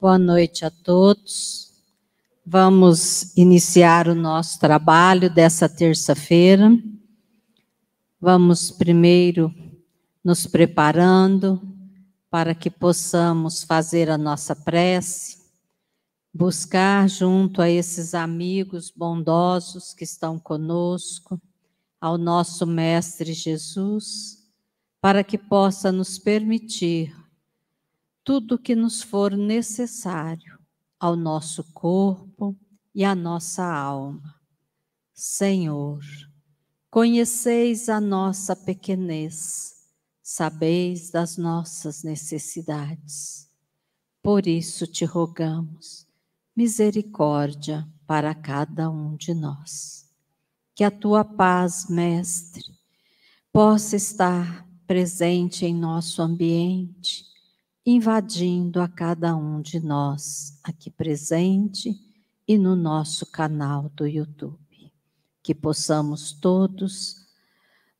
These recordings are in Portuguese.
Boa noite a todos. Vamos iniciar o nosso trabalho dessa terça-feira. Vamos primeiro nos preparando para que possamos fazer a nossa prece, buscar junto a esses amigos bondosos que estão conosco, ao nosso Mestre Jesus, para que possa nos permitir tudo o que nos for necessário ao nosso corpo e à nossa alma. Senhor, conheceis a nossa pequenez, sabeis das nossas necessidades. Por isso te rogamos, misericórdia para cada um de nós. Que a tua paz, Mestre, possa estar presente em nosso ambiente, invadindo a cada um de nós aqui presente e no nosso canal do YouTube. Que possamos todos,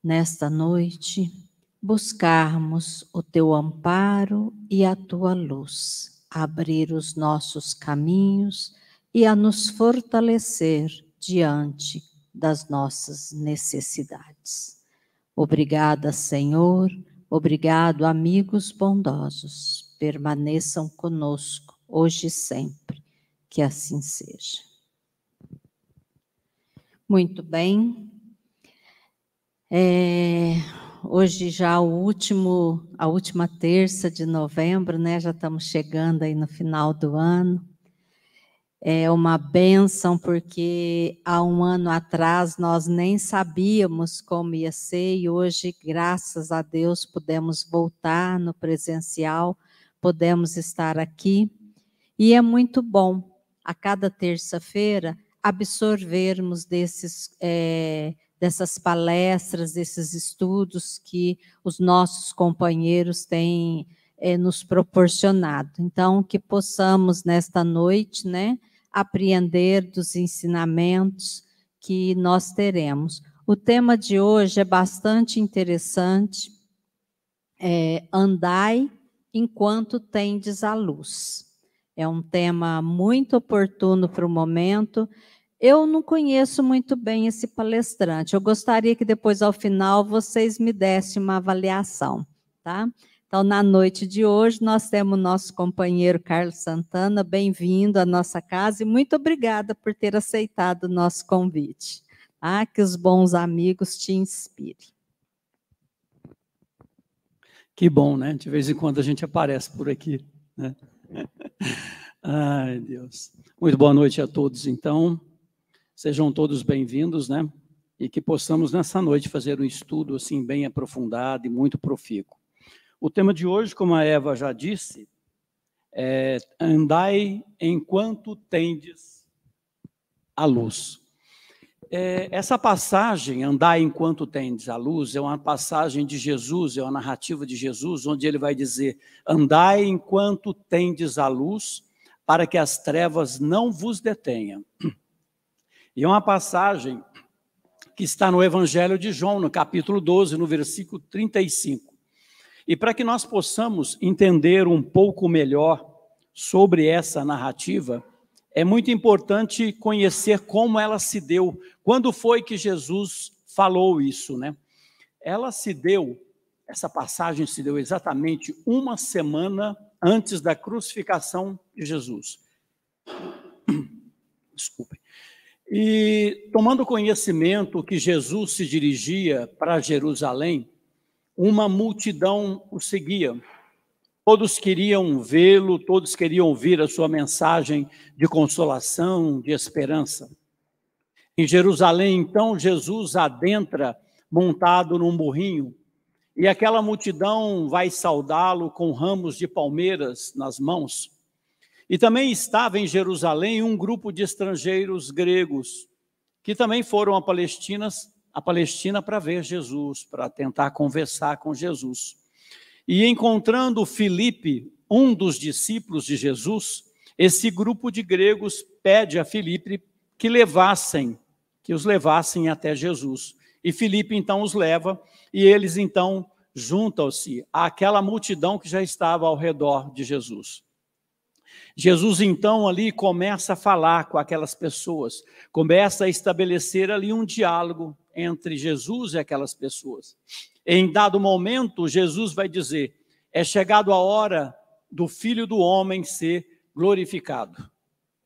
nesta noite, buscarmos o teu amparo e a tua luz, abrir os nossos caminhos e a nos fortalecer diante das nossas necessidades. Obrigada, Senhor. Obrigado, amigos bondosos, permaneçam conosco, hoje e sempre, que assim seja. Muito bem, hoje já a última terça de novembro, né? Já estamos chegando aí no final do ano. É uma bênção, porque há um ano atrás nós nem sabíamos como ia ser, e hoje, graças a Deus, pudemos voltar no presencial, podemos estar aqui, e é muito bom, a cada terça-feira, absorvermos dessas palestras, desses estudos que os nossos companheiros têm nos proporcionado. Então, que possamos, nesta noite, né, apreender dos ensinamentos que nós teremos. O tema de hoje é bastante interessante, andai enquanto tendes a luz. É um tema muito oportuno para o momento. Eu não conheço muito bem esse palestrante, eu gostaria que depois, ao final, vocês me dessem uma avaliação, tá? Então, na noite de hoje, nós temos o nosso companheiro Carlos Santana, bem-vindo à nossa casa, e muito obrigada por ter aceitado o nosso convite. Tá? Que os bons amigos te inspirem. Que bom, né? De vez em quando a gente aparece por aqui, né? Ai, Deus. Muito boa noite a todos, então. Sejam todos bem-vindos, né? E que possamos, nessa noite, fazer um estudo assim, bem aprofundado e muito profícuo. O tema de hoje, como a Eva já disse, é andai enquanto tendes a luz. Essa passagem, andai enquanto tendes a luz, é uma passagem de Jesus, é uma narrativa de Jesus, onde ele vai dizer, andai enquanto tendes a luz, para que as trevas não vos detenham. E é uma passagem que está no Evangelho de João, no capítulo 12, no versículo 35. E para que nós possamos entender um pouco melhor sobre essa narrativa, é muito importante conhecer como ela se deu. Quando foi que Jesus falou isso, né? Essa passagem se deu exatamente uma semana antes da crucificação de Jesus. Desculpe. E tomando conhecimento que Jesus se dirigia para Jerusalém, uma multidão o seguia. Todos queriam vê-lo, todos queriam ouvir a sua mensagem de consolação, de esperança. Em Jerusalém, então, Jesus adentra montado num burrinho, e aquela multidão vai saudá-lo com ramos de palmeiras nas mãos. E também estava em Jerusalém um grupo de estrangeiros gregos, que também foram à Palestina para ver Jesus, para tentar conversar com Jesus. E encontrando Filipe, um dos discípulos de Jesus, esse grupo de gregos pede a Filipe que os levassem até Jesus. E Filipe então os leva, e eles então juntam-se àquela multidão que já estava ao redor de Jesus. Jesus então ali começa a falar com aquelas pessoas, começa a estabelecer ali um diálogo entre Jesus e aquelas pessoas. Em dado momento, Jesus vai dizer: é chegado a hora do Filho do Homem ser glorificado.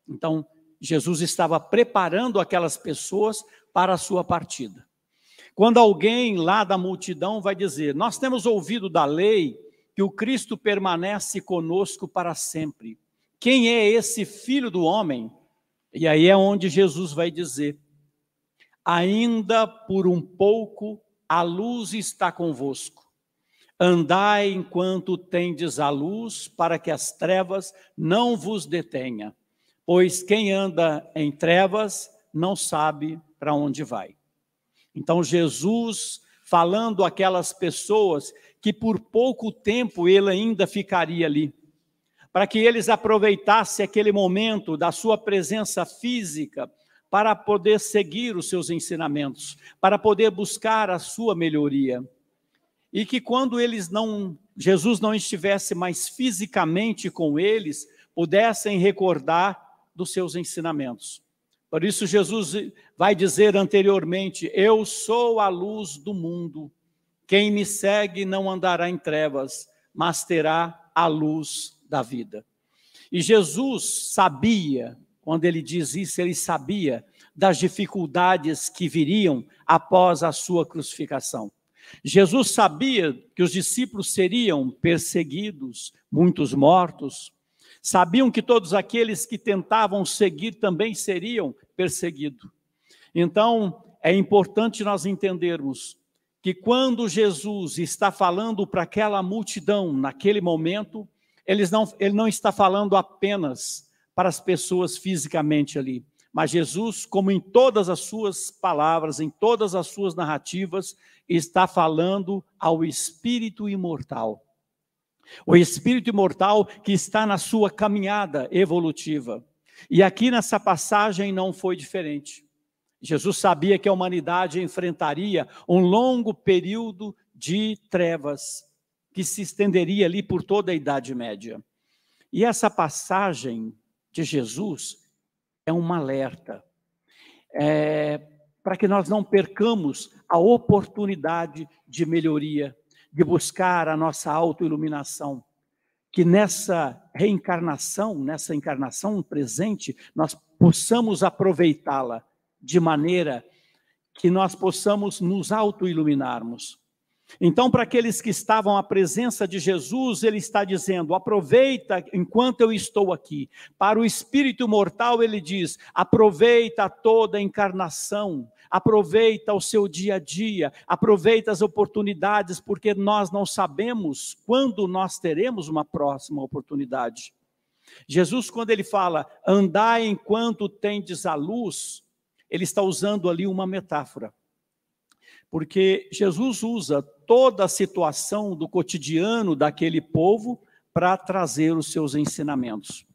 Então, Jesus estava preparando aquelas pessoas para a sua partida. Quando alguém lá da multidão vai dizer: nós temos ouvido da lei que o Cristo permanece conosco para sempre. Quem é esse Filho do Homem? E aí é onde Jesus vai dizer: ainda por um pouco a luz está convosco. Andai enquanto tendes a luz, para que as trevas não vos detenha. Pois quem anda em trevas não sabe para onde vai. Então Jesus, falando àquelas pessoas que por pouco tempo ele ainda ficaria ali, para que eles aproveitassem aquele momento da sua presença física para poder seguir os seus ensinamentos, para poder buscar a sua melhoria. E que quando Jesus não estivesse mais fisicamente com eles, pudessem recordar dos seus ensinamentos. Por isso Jesus vai dizer anteriormente: eu sou a luz do mundo. Quem me segue não andará em trevas, mas terá a luz da vida. E Jesus sabia, quando ele diz isso, ele sabia das dificuldades que viriam após a sua crucificação. Jesus sabia que os discípulos seriam perseguidos, muitos mortos. Sabiam que todos aqueles que tentavam seguir também seriam perseguidos. Então, é importante nós entendermos que quando Jesus está falando para aquela multidão, naquele momento, ele não está falando apenas para as pessoas fisicamente ali, mas Jesus, como em todas as suas palavras, em todas as suas narrativas, está falando ao espírito imortal. O espírito imortal que está na sua caminhada evolutiva. E aqui nessa passagem não foi diferente. Jesus sabia que a humanidade enfrentaria um longo período de trevas, que se estenderia ali por toda a Idade Média. E essa passagem de Jesus é um alerta, para que nós não percamos a oportunidade de melhoria, de buscar a nossa autoiluminação, que nessa reencarnação, nessa encarnação presente, nós possamos aproveitá-la de maneira que nós possamos nos autoiluminarmos. Então, para aqueles que estavam à presença de Jesus, ele está dizendo: aproveita enquanto eu estou aqui. Para o espírito mortal, ele diz: aproveita toda a encarnação, aproveita o seu dia a dia, aproveita as oportunidades, porque nós não sabemos quando nós teremos uma próxima oportunidade. Jesus, quando ele fala, andai enquanto tendes a luz, ele está usando ali uma metáfora. Porque Jesus usa toda a situação do cotidiano daquele povo para trazer os seus ensinamentos.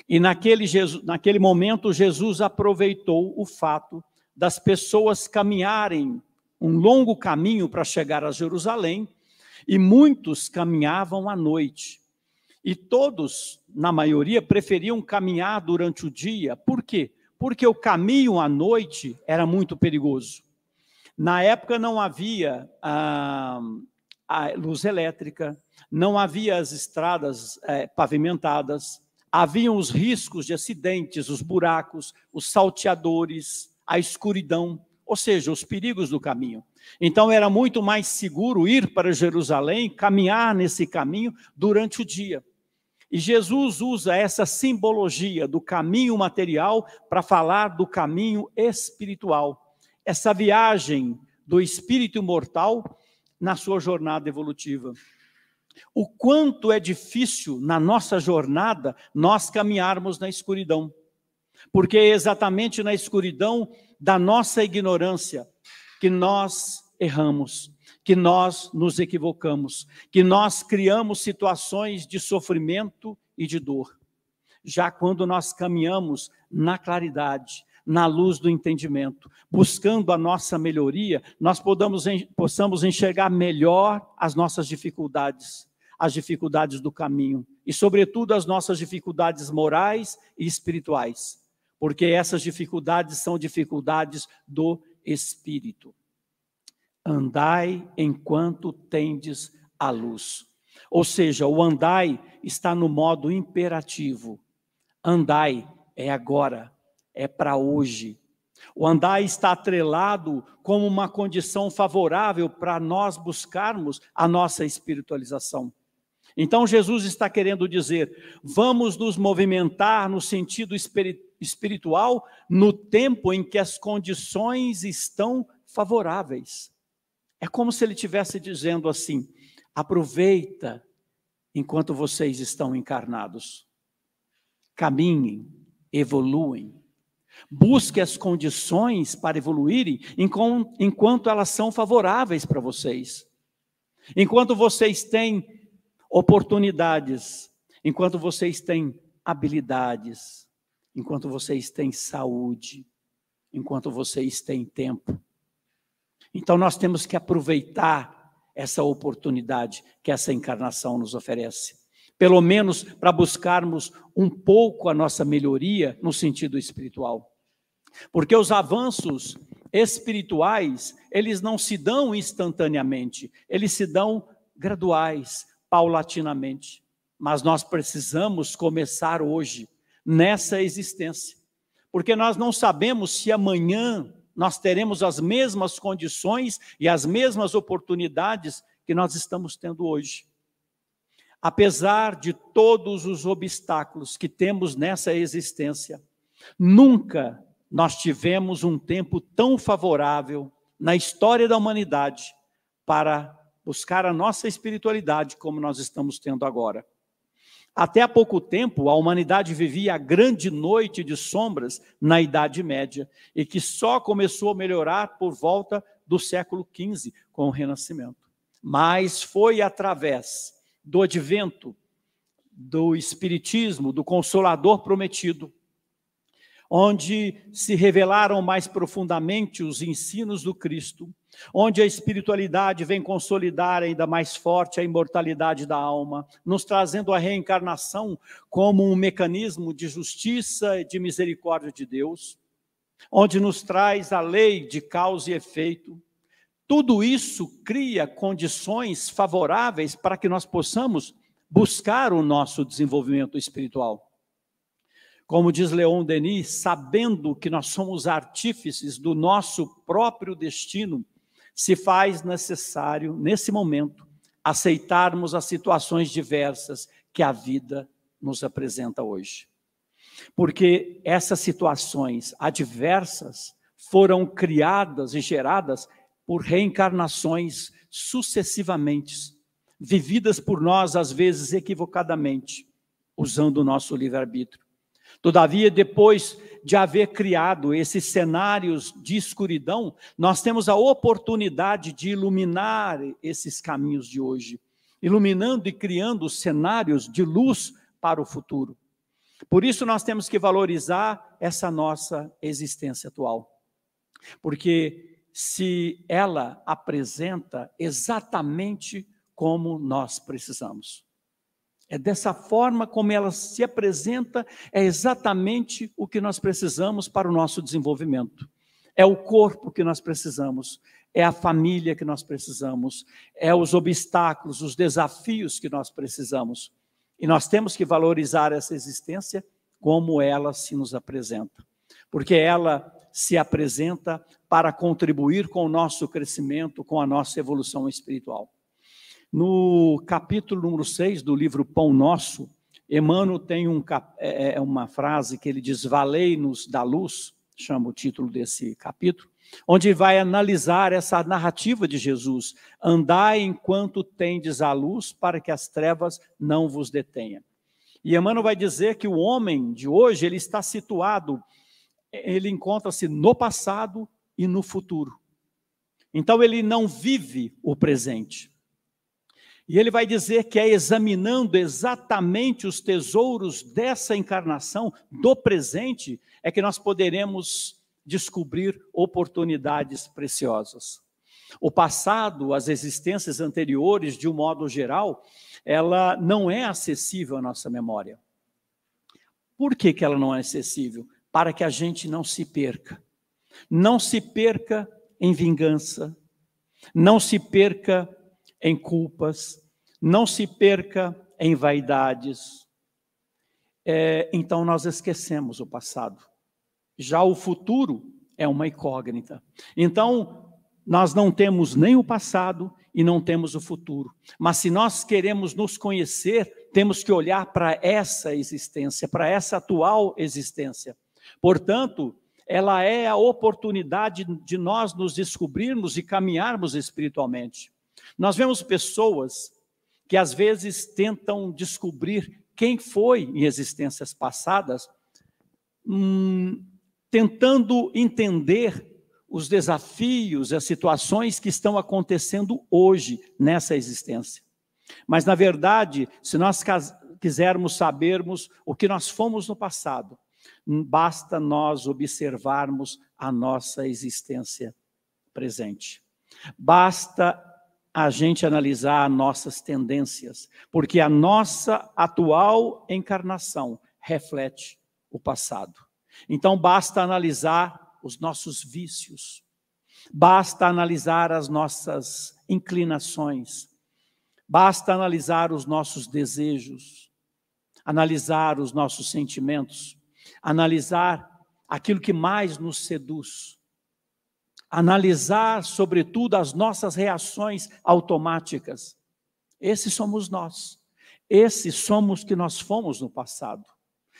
E naquele momento, Jesus aproveitou o fato das pessoas caminharem um longo caminho para chegar a Jerusalém, e muitos caminhavam à noite. E todos, na maioria, preferiam caminhar durante o dia. Por quê? Porque o caminho à noite era muito perigoso. Na época não havia a luz elétrica, não havia as estradas pavimentadas, haviam os riscos de acidentes, os buracos, os salteadores, a escuridão, ou seja, os perigos do caminho. Então era muito mais seguro ir para Jerusalém, caminhar nesse caminho durante o dia. E Jesus usa essa simbologia do caminho material para falar do caminho espiritual. Essa viagem do espírito imortal na sua jornada evolutiva. O quanto é difícil na nossa jornada nós caminharmos na escuridão. Porque é exatamente na escuridão da nossa ignorância que nós erramos, que nós nos equivocamos, que nós criamos situações de sofrimento e de dor. Já quando nós caminhamos na claridade, na luz do entendimento, buscando a nossa melhoria, nós possamos enxergar melhor as nossas dificuldades, as dificuldades do caminho, e sobretudo as nossas dificuldades morais e espirituais, porque essas dificuldades são dificuldades do espírito. Andai enquanto tendes a luz. Ou seja, o andai está no modo imperativo. Andai é agora, é para hoje. O andai está atrelado como uma condição favorável para nós buscarmos a nossa espiritualização. Então Jesus está querendo dizer, vamos nos movimentar no sentido espiritual no tempo em que as condições estão favoráveis. É como se ele estivesse dizendo assim, aproveita enquanto vocês estão encarnados. Caminhem, evoluem. Busque as condições para evoluírem enquanto elas são favoráveis para vocês. Enquanto vocês têm oportunidades, enquanto vocês têm habilidades, enquanto vocês têm saúde, enquanto vocês têm tempo. Então nós temos que aproveitar essa oportunidade que essa encarnação nos oferece. Pelo menos para buscarmos um pouco a nossa melhoria no sentido espiritual. Porque os avanços espirituais, eles não se dão instantaneamente, eles se dão graduais, paulatinamente. Mas nós precisamos começar hoje, nessa existência. Porque nós não sabemos se amanhã nós teremos as mesmas condições e as mesmas oportunidades que nós estamos tendo hoje. Apesar de todos os obstáculos que temos nessa existência, nunca nós tivemos um tempo tão favorável na história da humanidade para buscar a nossa espiritualidade como nós estamos tendo agora. Até há pouco tempo, a humanidade vivia a grande noite de sombras na Idade Média, e que só começou a melhorar por volta do século XV, com o Renascimento. Mas foi através do advento do Espiritismo, do Consolador Prometido, onde se revelaram mais profundamente os ensinos do Cristo, onde a espiritualidade vem consolidar ainda mais forte a imortalidade da alma, nos trazendo a reencarnação como um mecanismo de justiça e de misericórdia de Deus, onde nos traz a lei de causa e efeito. Tudo isso cria condições favoráveis para que nós possamos buscar o nosso desenvolvimento espiritual. Como diz Leon Denis, sabendo que nós somos artífices do nosso próprio destino, se faz necessário, nesse momento, aceitarmos as situações diversas que a vida nos apresenta hoje. Porque essas situações adversas foram criadas e geradas por reencarnações sucessivamente, vividas por nós, às vezes, equivocadamente, usando o nosso livre-arbítrio. Todavia, depois de haver criado esses cenários de escuridão, nós temos a oportunidade de iluminar esses caminhos de hoje, iluminando e criando cenários de luz para o futuro. Por isso nós temos que valorizar essa nossa existência atual, porque se ela apresenta exatamente como nós precisamos. É dessa forma como ela se apresenta, é exatamente o que nós precisamos para o nosso desenvolvimento. É o corpo que nós precisamos, é a família que nós precisamos, é os obstáculos, os desafios que nós precisamos. E nós temos que valorizar essa existência como ela se nos apresenta. Porque ela se apresenta para contribuir com o nosso crescimento, com a nossa evolução espiritual. No capítulo número 6 do livro Pão Nosso, Emmanuel tem uma frase que ele diz: valei-nos da luz, chama o título desse capítulo, onde vai analisar essa narrativa de Jesus: andai enquanto tendes a luz, para que as trevas não vos detenham. E Emmanuel vai dizer que o homem de hoje, ele está situado, ele encontra-se no passado e no futuro. Então ele não vive o presente. E ele vai dizer que é examinando exatamente os tesouros dessa encarnação, do presente, é que nós poderemos descobrir oportunidades preciosas. O passado, as existências anteriores, de um modo geral, ela não é acessível à nossa memória. Por que ela não é acessível? Para que a gente não se perca. Não se perca em vingança, não se perca em culpas, não se perca em vaidades. Então nós esquecemos o passado. Já o futuro é uma incógnita. Então nós não temos nem o passado e não temos o futuro. Mas se nós queremos nos conhecer, temos que olhar para essa existência, para essa atual existência. Portanto, ela é a oportunidade de nós nos descobrirmos e caminharmos espiritualmente. Nós vemos pessoas que às vezes tentam descobrir quem foi em existências passadas, tentando entender os desafios, as situações que estão acontecendo hoje nessa existência. Mas, na verdade, se nós quisermos sabermos o que nós fomos no passado, basta nós observarmos a nossa existência presente. Basta a gente analisar nossas tendências, porque a nossa atual encarnação reflete o passado. Então, basta analisar os nossos vícios, basta analisar as nossas inclinações, basta analisar os nossos desejos, analisar os nossos sentimentos, analisar aquilo que mais nos seduz, analisar, sobretudo, as nossas reações automáticas. Esses somos nós, esses somos que nós fomos no passado.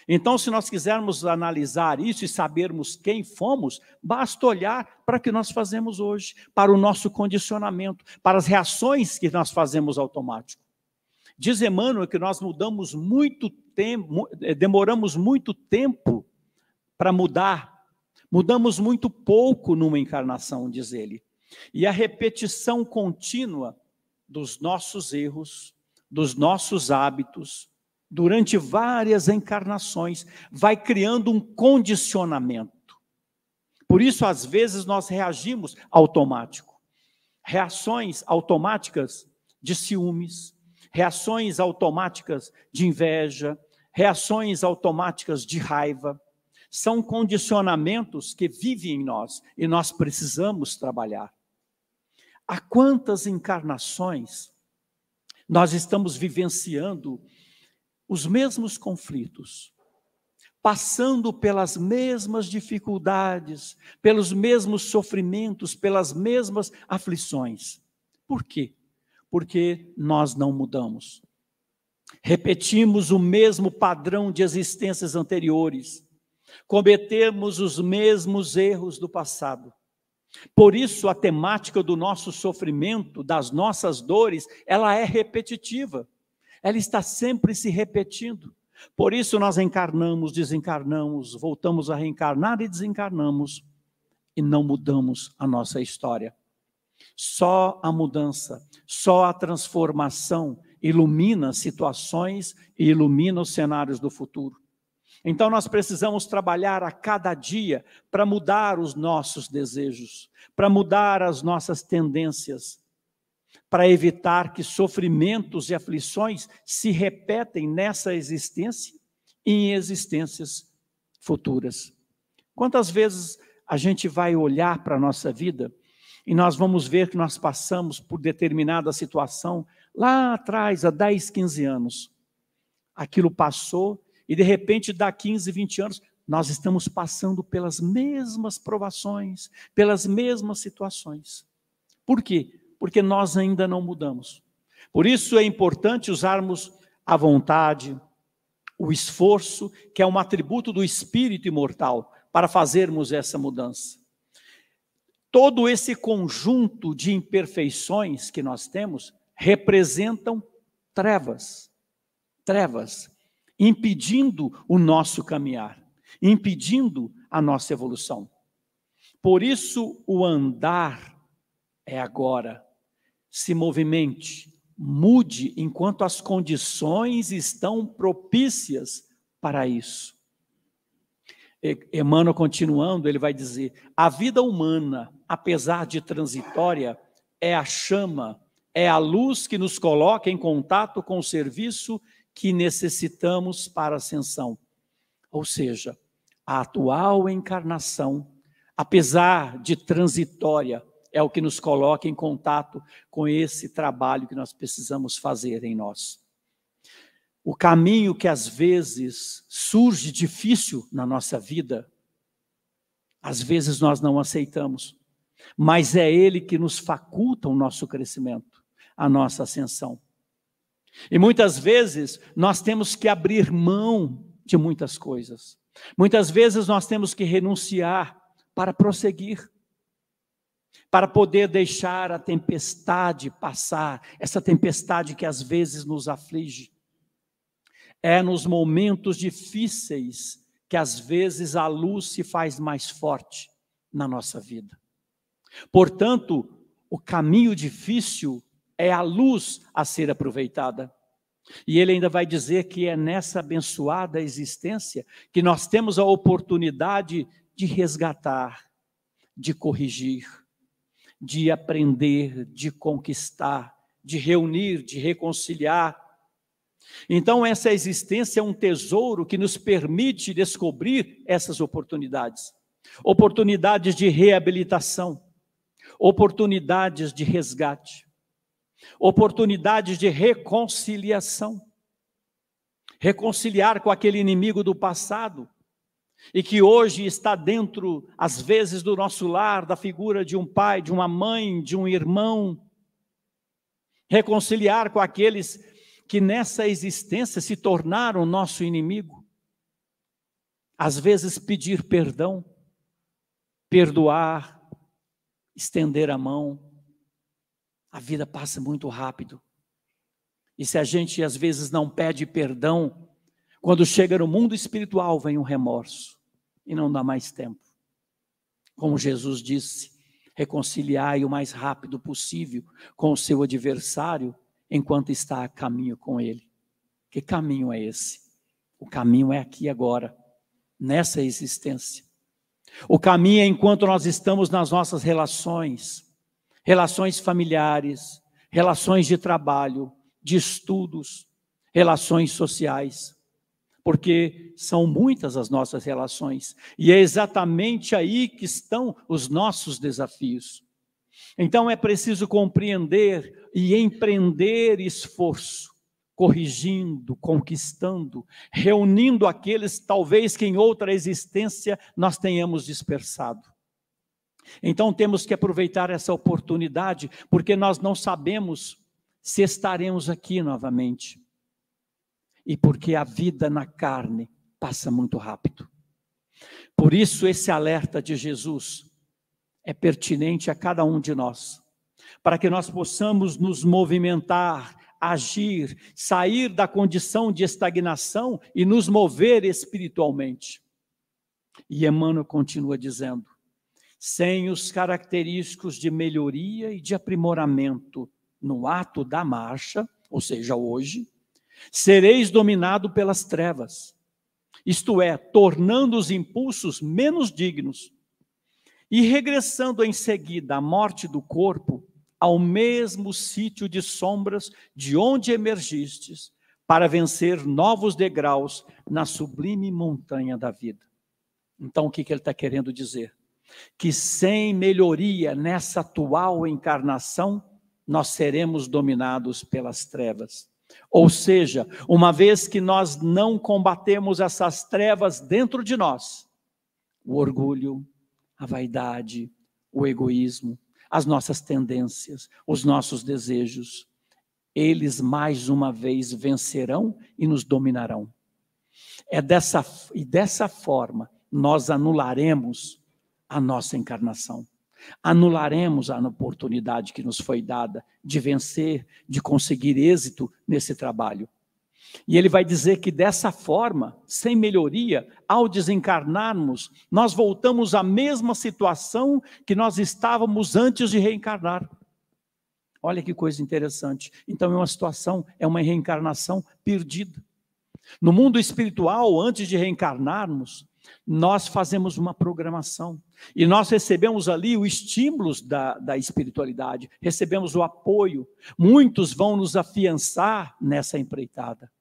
Então, se nós quisermos analisar isso e sabermos quem fomos, basta olhar para o que nós fazemos hoje, para o nosso condicionamento, para as reações que nós fazemos automático. Diz Emmanuel que nós demoramos muito tempo para mudar, mudamos muito pouco numa encarnação, diz ele. E a repetição contínua dos nossos erros, dos nossos hábitos, durante várias encarnações, vai criando um condicionamento. Por isso, às vezes, nós reagimos automático. Reações automáticas de ciúmes, reações automáticas de inveja, reações automáticas de raiva. São condicionamentos que vivem em nós e nós precisamos trabalhar. Há quantas encarnações nós estamos vivenciando os mesmos conflitos, passando pelas mesmas dificuldades, pelos mesmos sofrimentos, pelas mesmas aflições. Por quê? Porque nós não mudamos. Repetimos o mesmo padrão de existências anteriores, cometemos os mesmos erros do passado. Por isso, a temática do nosso sofrimento, das nossas dores, ela é repetitiva. Ela está sempre se repetindo. Por isso nós encarnamos, desencarnamos, voltamos a reencarnar e desencarnamos, e não mudamos a nossa história. Só a mudança, só a transformação ilumina situações e ilumina os cenários do futuro. Então nós precisamos trabalhar a cada dia para mudar os nossos desejos, para mudar as nossas tendências, para evitar que sofrimentos e aflições se repetem nessa existência e em existências futuras. Quantas vezes a gente vai olhar para a nossa vida e nós vamos ver que nós passamos por determinada situação lá atrás, há 10, 15 anos. Aquilo passou e de repente, dá 15, 20 anos, nós estamos passando pelas mesmas provações, pelas mesmas situações. Por quê? Porque nós ainda não mudamos. Por isso é importante usarmos a vontade, o esforço, que é um atributo do espírito imortal, para fazermos essa mudança. Todo esse conjunto de imperfeições que nós temos representam trevas, impedindo o nosso caminhar, impedindo a nossa evolução. Por isso o andar é agora. Se movimente, mude enquanto as condições estão propícias para isso. Emmanuel, continuando, ele vai dizer: a vida humana, apesar de transitória, é a chama, é a luz que nos coloca em contato com o serviço que necessitamos para a ascensão. Ou seja, a atual encarnação, apesar de transitória, é o que nos coloca em contato com esse trabalho que nós precisamos fazer em nós. O caminho que às vezes surge difícil na nossa vida, às vezes nós não aceitamos, mas é ele que nos faculta o nosso crescimento, a nossa ascensão. E muitas vezes nós temos que abrir mão de muitas coisas. Muitas vezes nós temos que renunciar para prosseguir, para poder deixar a tempestade passar, essa tempestade que às vezes nos aflige. É nos momentos difíceis que às vezes a luz se faz mais forte na nossa vida. Portanto, o caminho difícil é a luz a ser aproveitada. E ele ainda vai dizer que é nessa abençoada existência que nós temos a oportunidade de resgatar, de corrigir, de aprender, de conquistar, de reunir, de reconciliar. Então essa existência é um tesouro que nos permite descobrir essas oportunidades. Oportunidades de reabilitação, oportunidades de resgate, oportunidades de reconciliação. Reconciliar com aquele inimigo do passado e que hoje está dentro, às vezes, do nosso lar, da figura de um pai, de uma mãe, de um irmão. Reconciliar com aqueles que nessa existência se tornaram nosso inimigo. Às vezes pedir perdão, perdoar, estender a mão. A vida passa muito rápido. E se a gente às vezes não pede perdão, quando chega no mundo espiritual vem um remorso e não dá mais tempo. Como Jesus disse, reconciliai o mais rápido possível com o seu adversário enquanto está a caminho com ele. Que caminho é esse? O caminho é aqui agora, nessa existência. O caminho é enquanto nós estamos nas nossas relações familiares, relações de trabalho, de estudos, relações sociais. Porque são muitas as nossas relações, e é exatamente aí que estão os nossos desafios. Então é preciso compreender e empreender esforço, corrigindo, conquistando, reunindo aqueles talvez que em outra existência nós tenhamos dispersado. Então temos que aproveitar essa oportunidade, porque nós não sabemos se estaremos aqui novamente. E porque a vida na carne passa muito rápido. Por isso esse alerta de Jesus é pertinente a cada um de nós, para que nós possamos nos movimentar, agir, sair da condição de estagnação e nos mover espiritualmente. E Emmanuel continua dizendo: sem os característicos de melhoria e de aprimoramento no ato da marcha, ou seja, hoje, sereis dominado pelas trevas, isto é, tornando os impulsos menos dignos, e regressando em seguida à morte do corpo, ao mesmo sítio de sombras de onde emergistes, para vencer novos degraus na sublime montanha da vida. Então, o que ele está querendo dizer? Que sem melhoria nessa atual encarnação, nós seremos dominados pelas trevas. Ou seja, uma vez que nós não combatemos essas trevas dentro de nós, o orgulho, a vaidade, o egoísmo, as nossas tendências, os nossos desejos, eles mais uma vez vencerão e nos dominarão. Dessa forma, nós anularemos a nossa encarnação. Anularemos a oportunidade que nos foi dada de vencer, de conseguir êxito nesse trabalho. E ele vai dizer que dessa forma, sem melhoria, ao desencarnarmos, nós voltamos à mesma situação que nós estávamos antes de reencarnar. Olha que coisa interessante. Então é uma reencarnação perdida. No mundo espiritual, antes de reencarnarmos, nós fazemos uma programação. E nós recebemos ali os estímulos da espiritualidade, recebemos o apoio. Muitos vão nos afiançar nessa empreitada.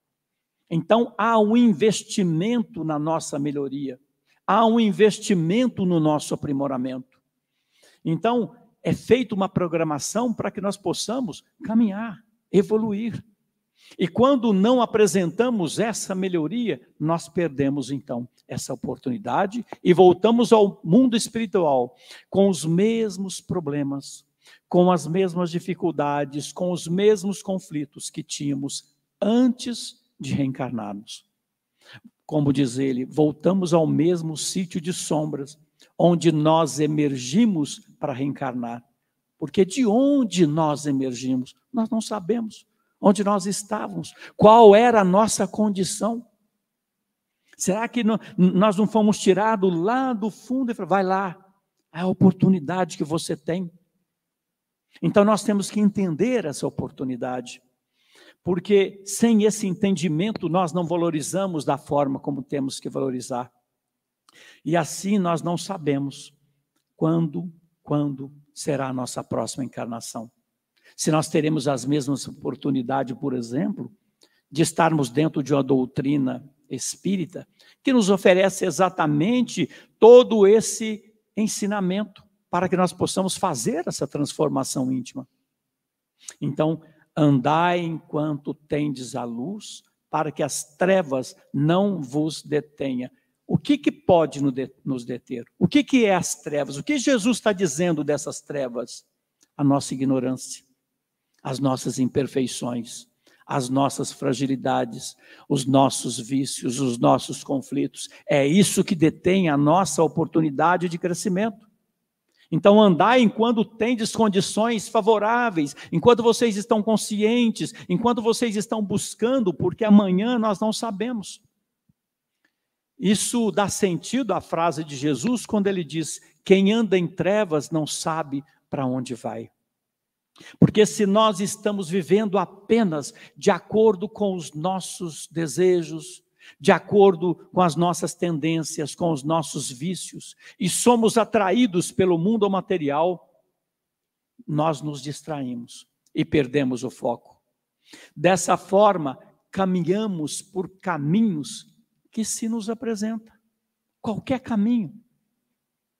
Então, há um investimento na nossa melhoria, há um investimento no nosso aprimoramento. Então, é feita uma programação para que nós possamos caminhar, evoluir. E quando não apresentamos essa melhoria, nós perdemos então essa oportunidade e voltamos ao mundo espiritual com os mesmos problemas, com as mesmas dificuldades, com os mesmos conflitos que tínhamos antes de reencarnarmos. Como diz ele, voltamos ao mesmo sítio de sombras, onde nós emergimos para reencarnar. Porque de onde nós emergimos, nós não sabemos. Onde nós estávamos, qual era a nossa condição. Será que nós não fomos tirados lá do fundo e falaram, vai lá, é a oportunidade que você tem. Então nós temos que entender essa oportunidade, porque sem esse entendimento nós não valorizamos da forma como temos que valorizar. E assim nós não sabemos quando será a nossa próxima encarnação. Se nós teremos as mesmas oportunidades, por exemplo, de estarmos dentro de uma doutrina espírita, que nos oferece exatamente todo esse ensinamento, para que nós possamos fazer essa transformação íntima. Então, andai enquanto tendes a luz, para que as trevas não vos detenham. O que pode nos deter? O que é as trevas? O que Jesus está dizendo dessas trevas? A nossa ignorância, as nossas imperfeições, as nossas fragilidades, os nossos vícios, os nossos conflitos. É isso que detém a nossa oportunidade de crescimento. Então andai enquanto tendes condições favoráveis, enquanto vocês estão conscientes, enquanto vocês estão buscando, porque amanhã nós não sabemos. Isso dá sentido à frase de Jesus quando ele diz, quem anda em trevas não sabe para onde vai. Porque se nós estamos vivendo apenas de acordo com os nossos desejos, de acordo com as nossas tendências, com os nossos vícios, e somos atraídos pelo mundo material, nós nos distraímos e perdemos o foco. Dessa forma, caminhamos por caminhos que se nos apresenta, qualquer caminho,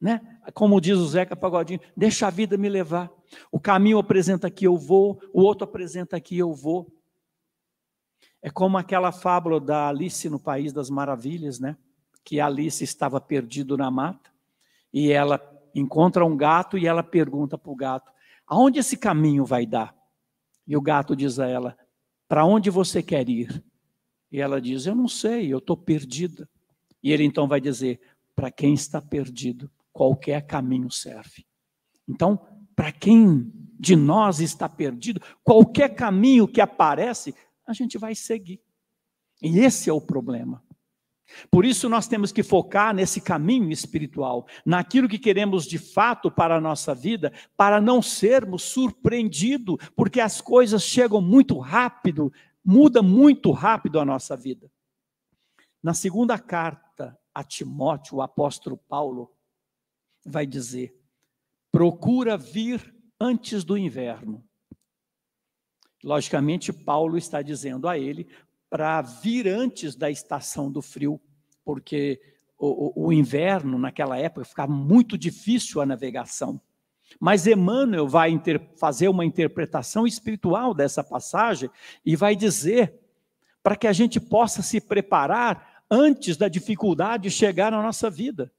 né? Como diz o Zeca Pagodinho, deixa a vida me levar. O caminho apresenta aqui, eu vou, o outro apresenta aqui, eu vou. É como aquela fábula da Alice no País das Maravilhas, né? Que a Alice estava perdida na mata, e ela encontra um gato e ela pergunta para o gato, aonde esse caminho vai dar? E o gato diz a ela, para onde você quer ir? E ela diz, eu não sei, eu estou perdida. E ele então vai dizer, para quem está perdido, qualquer caminho serve. Então, para quem de nós está perdido, qualquer caminho que aparece, a gente vai seguir. E esse é o problema. Por isso nós temos que focar nesse caminho espiritual, naquilo que queremos de fato para a nossa vida, para não sermos surpreendidos, porque as coisas chegam muito rápido, muda muito rápido a nossa vida. Na segunda carta a Timóteo, o apóstolo Paulo vai dizer, procura vir antes do inverno. Logicamente, Paulo está dizendo a ele para vir antes da estação do frio, porque o inverno, naquela época, ficava muito difícil a navegação. Mas Emmanuel vai fazer uma interpretação espiritual dessa passagem e vai dizer para que a gente possa se preparar antes da dificuldade chegar na nossa vida.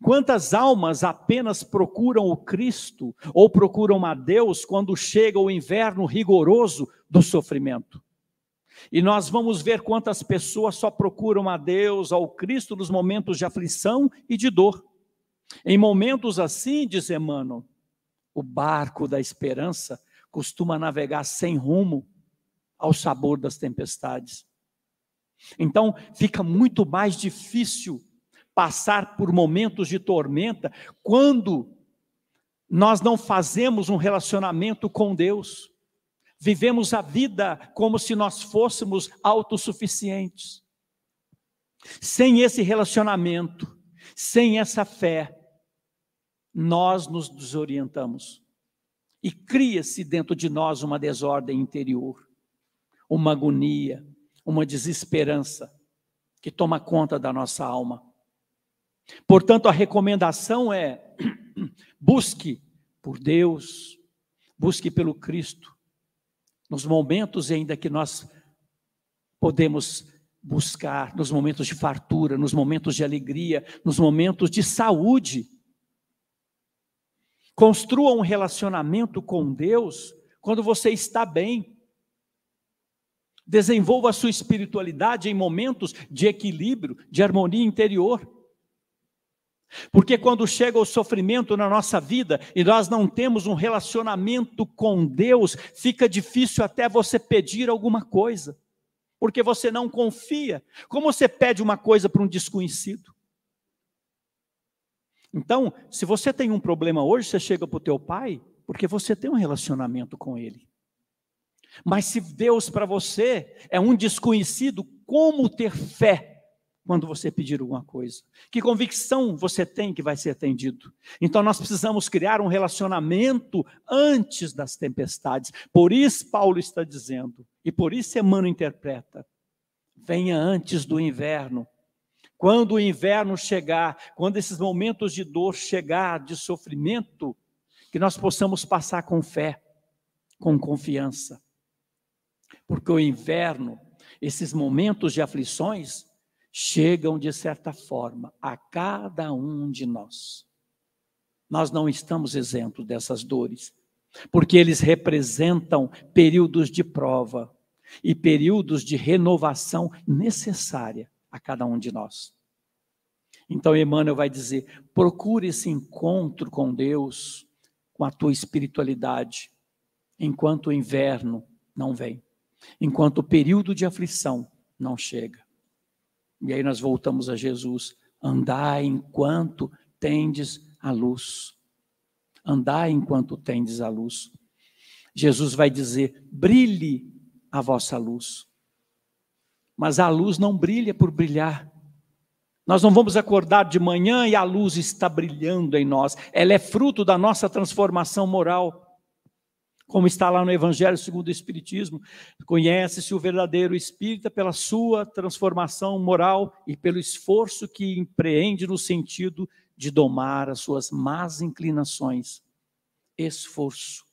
Quantas almas apenas procuram o Cristo ou procuram a Deus quando chega o inverno rigoroso do sofrimento? E nós vamos ver quantas pessoas só procuram a Deus, ao Cristo, nos momentos de aflição e de dor. Em momentos assim, diz Emmanuel, o barco da esperança costuma navegar sem rumo ao sabor das tempestades. Então, fica muito mais difícil passar por momentos de tormenta quando nós não fazemos um relacionamento com Deus. Vivemos a vida como se nós fôssemos autossuficientes. Sem esse relacionamento, sem essa fé, nós nos desorientamos. E cria-se dentro de nós uma desordem interior, uma agonia, uma desesperança que toma conta da nossa alma. Portanto, a recomendação é: busque por Deus, busque pelo Cristo, nos momentos ainda que nós podemos buscar, nos momentos de fartura, nos momentos de alegria, nos momentos de saúde. Construa um relacionamento com Deus quando você está bem. Desenvolva a sua espiritualidade em momentos de equilíbrio, de harmonia interior. Porque quando chega o sofrimento na nossa vida e nós não temos um relacionamento com Deus, fica difícil até você pedir alguma coisa, porque você não confia. Como você pede uma coisa para um desconhecido? Então, se você tem um problema hoje, você chega para o teu pai, porque você tem um relacionamento com ele. Mas se Deus para você é um desconhecido, como ter fé quando você pedir alguma coisa? Que convicção você tem que vai ser atendido? Então nós precisamos criar um relacionamento antes das tempestades. Por isso Paulo está dizendo, e por isso Emmanuel interpreta: venha antes do inverno. Quando o inverno chegar, quando esses momentos de dor chegar, de sofrimento, que nós possamos passar com fé, com confiança. Porque o inverno, esses momentos de aflições, chegam de certa forma a cada um de nós. Nós não estamos isentos dessas dores, porque eles representam períodos de prova e períodos de renovação necessária a cada um de nós. Então Emmanuel vai dizer: procure esse encontro com Deus, com a tua espiritualidade, enquanto o inverno não vem, enquanto o período de aflição não chega. E aí nós voltamos a Jesus: andai enquanto tendes a luz. Andai enquanto tendes a luz. Jesus vai dizer: brilhe a vossa luz. Mas a luz não brilha por brilhar. Nós não vamos acordar de manhã e a luz está brilhando em nós. Ela é fruto da nossa transformação moral. Como está lá no Evangelho segundo o Espiritismo: conhece-se o verdadeiro espírita pela sua transformação moral e pelo esforço que empreende no sentido de domar as suas más inclinações. Esforço.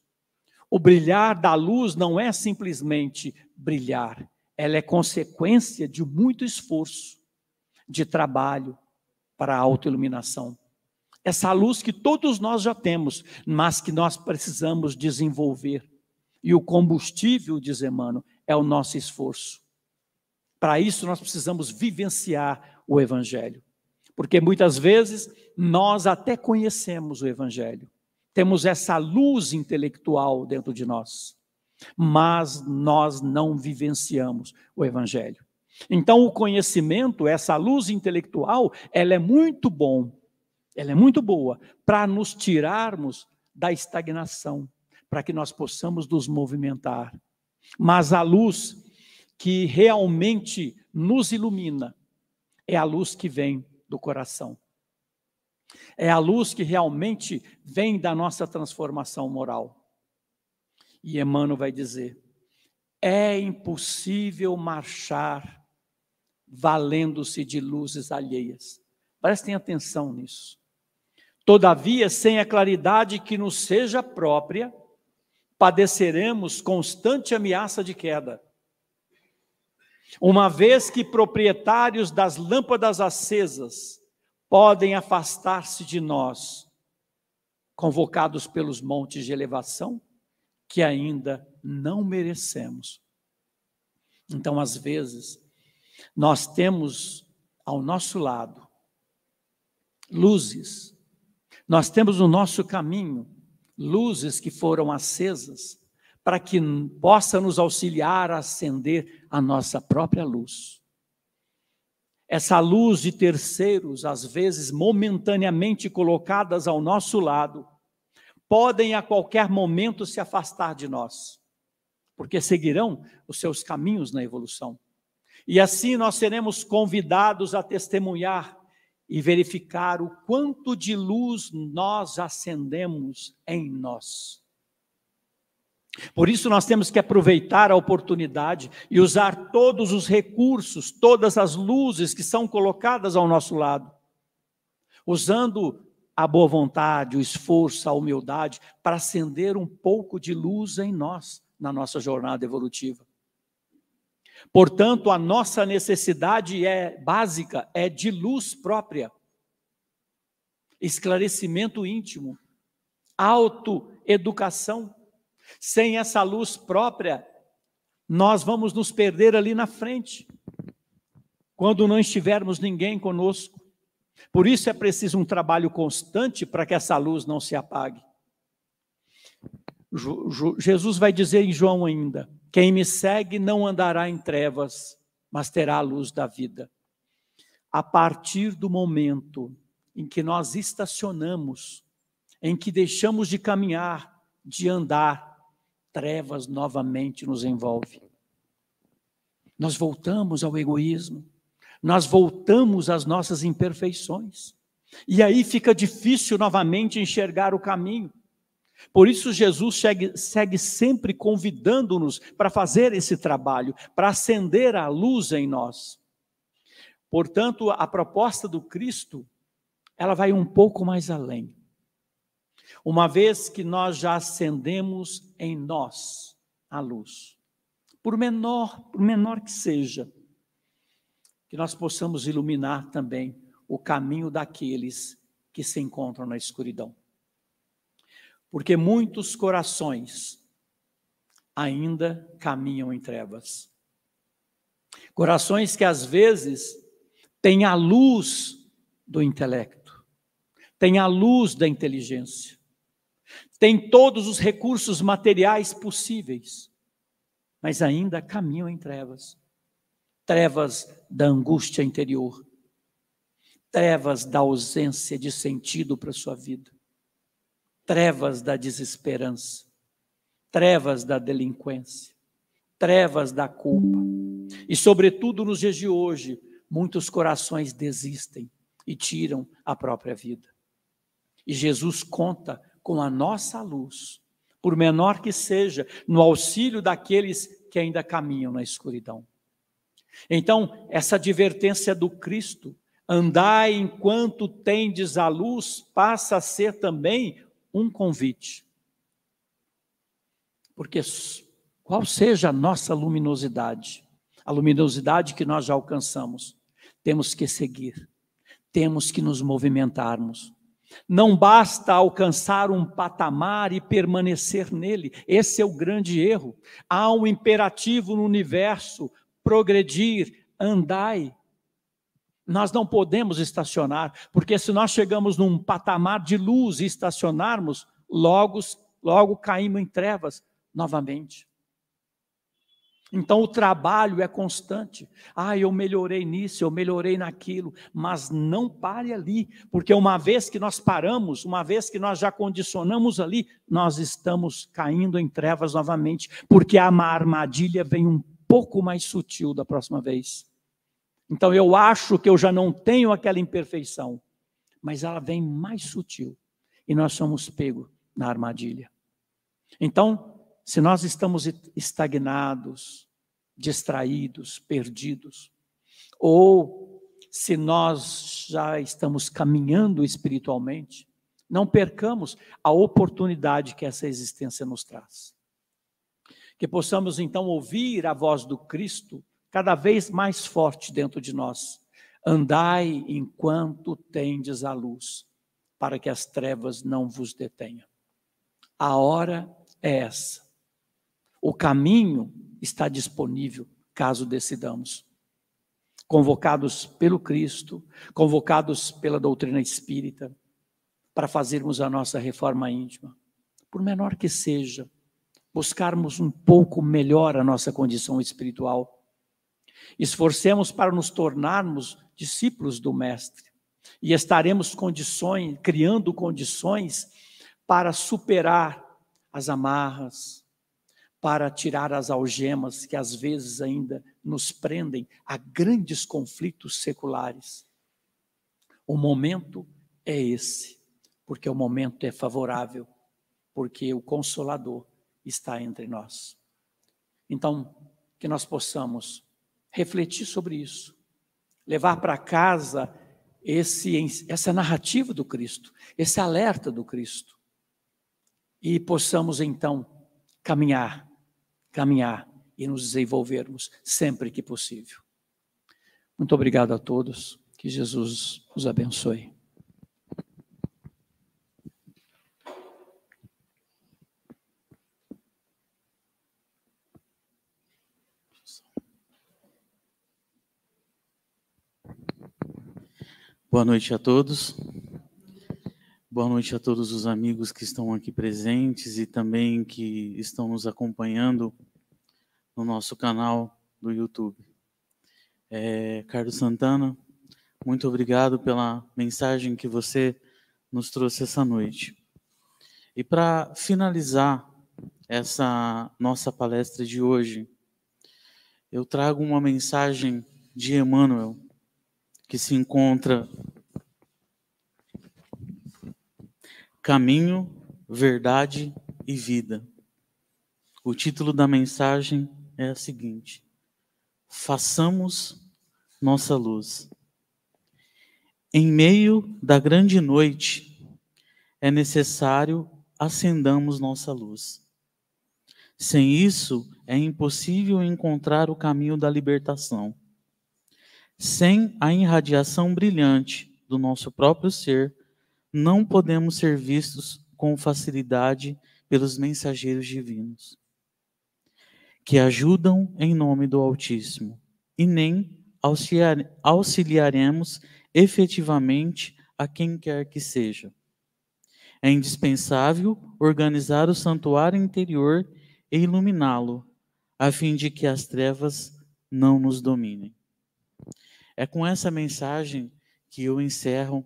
O brilhar da luz não é simplesmente brilhar, ela é consequência de muito esforço, de trabalho para a autoiluminação. Essa luz que todos nós já temos, mas que nós precisamos desenvolver. E o combustível, diz Emmanuel, é o nosso esforço. Para isso nós precisamos vivenciar o Evangelho. Porque muitas vezes nós até conhecemos o Evangelho. Temos essa luz intelectual dentro de nós, mas nós não vivenciamos o Evangelho. Então o conhecimento, essa luz intelectual, ela é muito bom. Ela é muito boa para nos tirarmos da estagnação, para que nós possamos nos movimentar. Mas a luz que realmente nos ilumina é a luz que vem do coração. É a luz que realmente vem da nossa transformação moral. E Emmanuel vai dizer: é impossível marchar valendo-se de luzes alheias. Prestem atenção nisso. Todavia, sem a claridade que nos seja própria, padeceremos constante ameaça de queda. Uma vez que proprietários das lâmpadas acesas podem afastar-se de nós, convocados pelos montes de elevação, que ainda não merecemos. Então, às vezes, nós temos ao nosso lado luzes, nós temos no nosso caminho luzes que foram acesas para que possa nos auxiliar a acender a nossa própria luz. Essa luz de terceiros, às vezes momentaneamente colocadas ao nosso lado, podem a qualquer momento se afastar de nós, porque seguirão os seus caminhos na evolução. E assim nós seremos convidados a testemunhar e verificar o quanto de luz nós acendemos em nós. Por isso nós temos que aproveitar a oportunidade e usar todos os recursos, todas as luzes que são colocadas ao nosso lado, usando a boa vontade, o esforço, a humildade, para acender um pouco de luz em nós, na nossa jornada evolutiva. Portanto, a nossa necessidade básica é de luz própria, esclarecimento íntimo, autoeducação. Sem essa luz própria, nós vamos nos perder ali na frente, quando não estivermos ninguém conosco. Por isso é preciso um trabalho constante para que essa luz não se apague. Jesus vai dizer em João ainda: quem me segue não andará em trevas, mas terá a luz da vida. A partir do momento em que nós estacionamos, em que deixamos de caminhar, de andar, trevas novamente nos envolve. Nós voltamos ao egoísmo, nós voltamos às nossas imperfeições, e aí fica difícil novamente enxergar o caminho. Por isso Jesus segue sempre convidando-nos para fazer esse trabalho, para acender a luz em nós. Portanto, a proposta do Cristo, ela vai um pouco mais além. Uma vez que nós já acendemos em nós a luz, por menor que seja, que nós possamos iluminar também o caminho daqueles que se encontram na escuridão. Porque muitos corações ainda caminham em trevas. Corações que às vezes têm a luz do intelecto, têm a luz da inteligência, têm todos os recursos materiais possíveis, mas ainda caminham em trevas. Trevas da angústia interior, trevas da ausência de sentido para a sua vida, trevas da desesperança, trevas da delinquência, trevas da culpa. E, sobretudo, nos dias de hoje, muitos corações desistem e tiram a própria vida. E Jesus conta com a nossa luz, por menor que seja, no auxílio daqueles que ainda caminham na escuridão. Então, essa advertência do Cristo, andai enquanto tendes a luz, passa a ser também um convite. Porque qual seja a nossa luminosidade, a luminosidade que nós já alcançamos, temos que seguir, temos que nos movimentarmos. Não basta alcançar um patamar e permanecer nele, esse é o grande erro. Há um imperativo no universo: progredir, andai. Nós não podemos estacionar, porque se nós chegamos num patamar de luz e estacionarmos, logo caímos em trevas novamente. Então o trabalho é constante. Eu melhorei nisso, eu melhorei naquilo, mas não pare ali, porque uma vez que nós paramos, uma vez que nós já condicionamos ali, nós estamos caindo em trevas novamente, porque a armadilha vem um pouco mais sutil da próxima vez. Então eu acho que eu já não tenho aquela imperfeição, mas ela vem mais sutil e nós somos pegos na armadilha. Então, se nós estamos estagnados, distraídos, perdidos, ou se nós já estamos caminhando espiritualmente, não percamos a oportunidade que essa existência nos traz. Que possamos então ouvir a voz do Cristo cada vez mais forte dentro de nós. Andai enquanto tendes a luz, para que as trevas não vos detenham. A hora é essa. O caminho está disponível, caso decidamos. Convocados pelo Cristo, convocados pela doutrina espírita, para fazermos a nossa reforma íntima, por menor que seja, buscarmos um pouco melhor a nossa condição espiritual. Esforcemos para nos tornarmos discípulos do Mestre e estaremos criando condições para superar as amarras, para tirar as algemas que às vezes ainda nos prendem a grandes conflitos seculares. O momento é esse, porque o momento é favorável, porque o Consolador está entre nós. Então, que nós possamos refletir sobre isso, levar para casa essa narrativa do Cristo, esse alerta do Cristo, e possamos então caminhar e nos desenvolvermos sempre que possível. Muito obrigado a todos, que Jesus os abençoe. Boa noite a todos. Boa noite a todos os amigos que estão aqui presentes e também que estão nos acompanhando no nosso canal do YouTube. Carlos Santana, muito obrigado pela mensagem que você nos trouxe essa noite. E para finalizar essa nossa palestra de hoje, eu trago uma mensagem de Emmanuel, que se encontra Caminho, Verdade e Vida. O título da mensagem é a seguinte: façamos nossa luz. Em meio da grande noite, é necessário acendamos nossa luz. Sem isso, é impossível encontrar o caminho da libertação. Sem a irradiação brilhante do nosso próprio ser, não podemos ser vistos com facilidade pelos mensageiros divinos, que ajudam em nome do Altíssimo, e nem auxiliaremos efetivamente a quem quer que seja. É indispensável organizar o santuário interior e iluminá-lo, a fim de que as trevas não nos dominem. É com essa mensagem que eu encerro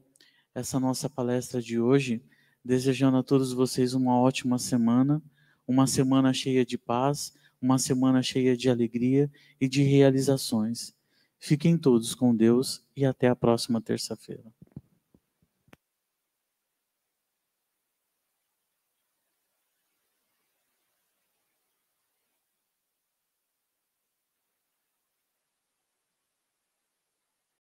essa nossa palestra de hoje, desejando a todos vocês uma ótima semana, uma semana cheia de paz, uma semana cheia de alegria e de realizações. Fiquem todos com Deus e até a próxima terça-feira.